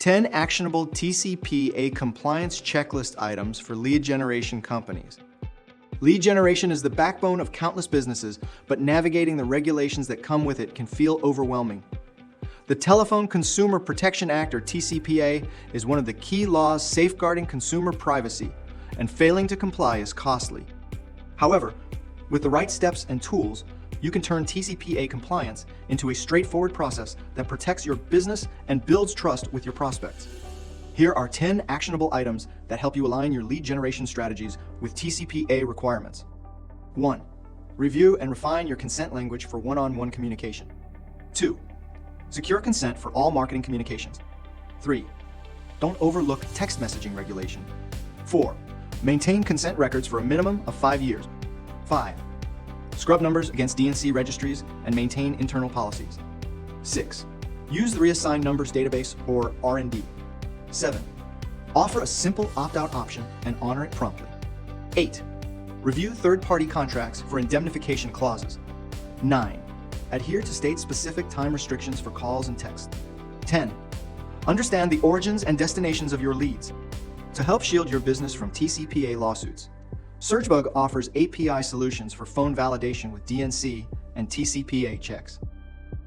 10 actionable TCPA compliance checklist items for lead generation companies. Lead generation is the backbone of countless businesses, but navigating the regulations that come with it can feel overwhelming. The Telephone Consumer Protection Act, or TCPA, is one of the key laws safeguarding consumer privacy, and failing to comply is costly. However, with the right steps and tools, you can turn TCPA compliance into a straightforward process that protects your business and builds trust with your prospects. Here are 10 actionable items that help you align your lead generation strategies with TCPA requirements. 1. Review and refine your consent language for one-on-one communication. 2. Secure consent for all marketing communications. 3. Don't overlook text messaging regulation. 4. Maintain consent records for a minimum of 5 years. 5. Scrub numbers against DNC registries and maintain internal policies. 6. Use the Reassigned numbers database, or R&D. 7. Offer a simple opt-out option and honor it promptly. 8. Review third-party contracts for indemnification clauses. 9. Adhere to state-specific time restrictions for calls and text. 10. Understand the origins and destinations of your leads. To help shield your business from TCPA lawsuits, Searchbug offers API solutions for phone validation with DNC and TCPA checks.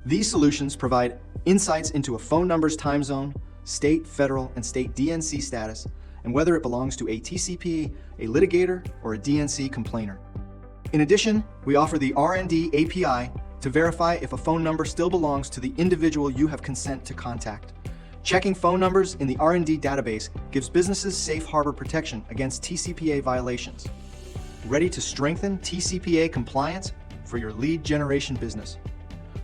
These solutions provide insights into a phone number's time zone, state, federal, and state DNC status, and whether it belongs to a TCPA, a litigator, or a DNC complainer. In addition, we offer the R&D API to verify if a phone number still belongs to the individual you have consent to contact. Checking phone numbers in the R&D database gives businesses safe harbor protection against TCPA violations. Ready to strengthen TCPA compliance for your lead generation business?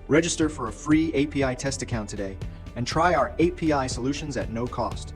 Register for a free API test account today and try our API solutions at no cost.